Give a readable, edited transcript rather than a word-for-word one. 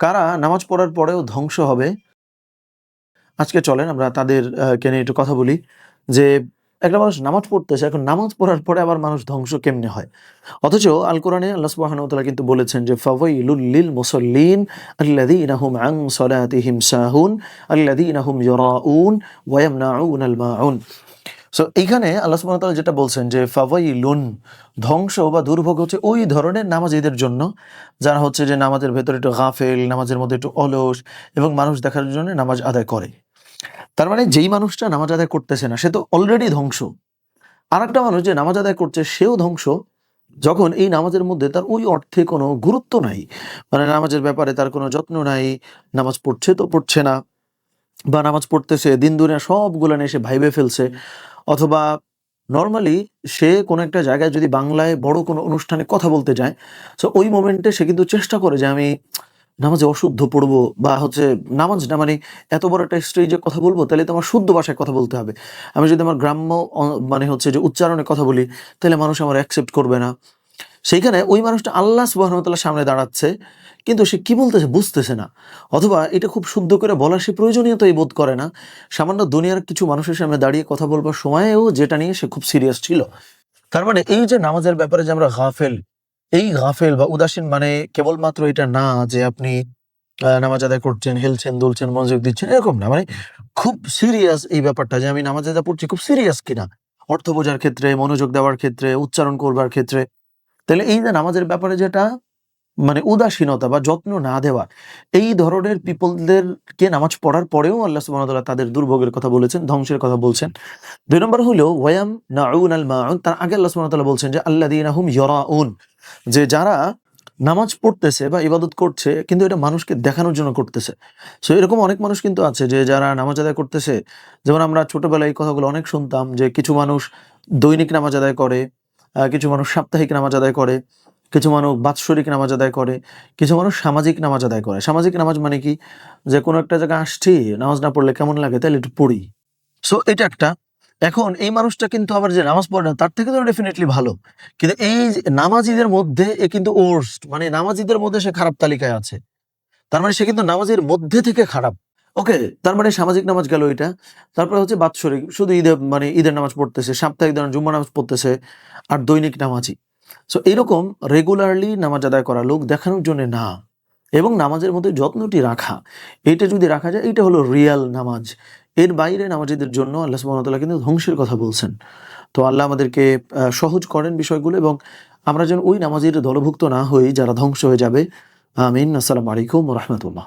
কারা নামাজ পড়ার পরেও ধ্বংস হবে? আজকে চলেন আমরা তাদের কে নিয়ে একটু কথা বলি যে একটা মানুষ নামাজ পড়তেছে, এখন নামাজ পড়ার পরে আবার মানুষ ধ্বংস কেমনে হয়? অথচ আল কোরআনে আল্লাহ সুবহানাহু ওয়া তাআলা কিন্তু বলেছেন যে ফাওয়াইলুল লিল মুসাল্লিন আল্লাযীনা হুম আন সালাতিহিম সাহুন আল্লাযীনা হুম ইউরাউন ওয়া ইয়ামনাউনাল মাউন। সো এইখানে আল্লাহ সুবহানাহু ওয়া তাআলা যেটা বলছেন যে ফাওয়াইলুন, ধ্বংস বা দুর্ভোগ হচ্ছে ওই ধরনের নামাজীদের জন্য যারা হচ্ছে যে নামাজের ভেতরে একটু গাফেল, নামাজের মধ্যে একটু অলস এবং মানুষ দেখার জন্য নামাজ আদায় করে। তার মানে যেই মানুষটা নামাজ আদায় করতেছে না সে তো অলরেডি ধ্বংস। আরেকটা মানুষ যে নামাজ আদায় করছে সেও ধ্বংস, যখন এই নামাজের মধ্যে তার ওই অর্থে কোনো গুরুত্ব নাই। মানে নামাজের ব্যাপারে তার কোনো যত্ন নাই, নামাজ পড়ছে তো পড়ছে না, বা নামাজ পড়তেছে দিন দুনিয়া সবগুলো নিয়ে সে ভাইবে ফেলছে, অথবা নরমালি সে কোনো একটা জায়গায় যদি বাংলায় বড় কোনো অনুষ্ঠানে কথা বলতে যায়, সো ওই মোমেন্টে সে কিন্তু চেষ্টা করে যে আমি নামাজে অশুদ্ধ পড়বো, বা হচ্ছে নামাজ না মানে এত বড় একটা স্টেজে কথা বলবো তাহলে তো আমার শুদ্ধ ভাষায় কথা বলতে হবে। আমি যদি আমার গ্রাম্য মানে হচ্ছে যে উচ্চারণে কথা বলি তাহলে মানুষ আমার অ্যাকসেপ্ট করবে না। সেইখানে ওই মানুষটা আল্লাহ সুবহানাহু ওয়া তাআলার সামনে দাঁড়াচ্ছে, কিন্তু সে কি বলতেছে বুঝতেছে না, অথবা এটা খুব শুদ্ধ করে বলার সে প্রয়োজনীয়তাই বোধ করে না। সামান্য দুনিয়ার কিছু মানুষের সামনে দাঁড়িয়ে কথা বলবার সময়েও যেটা নিয়ে সে খুব সিরিয়াস ছিল। তার মানে এই যে নামাজের ব্যাপারে যে আমরা গাফেল, এই গাফেল বা উদাসীন মানে কেবলমাত্র এটা না যে আপনি নামাজ আদায় করছেন, হেলছেন, দুলছেন, মনোযোগ দিচ্ছেন, এরকম না। মানে খুব সিরিয়াস এই ব্যাপারটা যে আমি নামাজ আদায় পড়ছি খুব সিরিয়াস কিনা, অর্থ বোঝার ক্ষেত্রে, মনোযোগ দেওয়ার ক্ষেত্রে, উচ্চারণ করবার ক্ষেত্রে। তাহলে এই যে নামাজের ব্যাপারে যেটা মানে উদাসীনতা বা যত্ন না দেওয়া, এই ধরনের পিপলদেরকে নামাজ পড়ার পরেও আল্লাহ সুবহানাহু ওয়া তাআলা তাদের দুর্ভোগের কথা বলেছেন, ধ্বংসের কথা বলছেন। ২ নম্বর হলো ওয়ায়াম নাউন আল মাউন, তার আগে আল্লাহ সুবহানাহু ওয়া তাআলা বলছেন যে আল্লাযীনা হুম ইউরাউন, যে যারা নামাজ পড়তেছে বা ইবাদত করছে কিন্তু এটা মানুষকে দেখানোর জন্য করতেছে। সো এরকম অনেক মানুষ কিন্তু আছে যে যারা নামাজ আদায় করতেছে, যেমন আমরা ছোটবেলায় এই কথাগুলো অনেক শুনতাম যে কিছু মানুষ দৈনিক নামাজ আদায় করে, কিছু মানুষ সাপ্তাহিক নামাজ আদায় করে, কিছু মানুষ বাৎসরিক নামাজ আদায় করে, কিছু মানুষ সামাজিক নামাজ আদায় করে। সামাজিক নামাজ মানে কি? যে কোনো একটা জায়গায় আসছি, নামাজ না পড়লে কেমন লাগে? তাইলে একটু পড়ি। সো এটা একটা। এখন এই মানুষটা কিন্তু আবার যে নামাজ পড়ে না তার থেকে তো ডেফিনিটলি ভালো। কিন্তু এই যে নামাজীদের মধ্যে এ কিন্তু ওর্স্ট, মানে নামাজীদের মধ্যে সে খারাপ তালিকায় আছে। তার মানে সে কিন্তু নামাজের মধ্যে থেকে খারাপ। ওকে, তার মানে সামাজিক নামাজ গেল এটা। তারপরে হচ্ছে বাৎসরিক, শুধু ঈদে মানে ঈদের নামাজ পড়তেছে, সাপ্তাহিক ধরেন জুম্মা নামাজ পড়তেছে, আর দৈনিক নামাজি। সো এরকম রেগুলারলি নামাজ আদায় করা, লোক দেখানোর জন্য না, এবং নামাজের মধ্যে যত্নটি রাখা, এইটা যদি রাখা যায় এইটা হলো রিয়াল নামাজ। এর বাইরে নামাজীদের জন্য আল্লাহ সুবহানাহু ওয়া তাআলা কিন্তু ধ্বংসের কথা বলছেন। তো আল্লাহ আমাদেরকে সহজ করেন বিষয়গুলো, এবং আমরা যেন ওই নামাজীর দলভুক্ত না হই যারা ধ্বংস হয়ে যাবে। আমিন। আসসালামু আলাইকুম ওয়া রাহমাতুল্লাহ।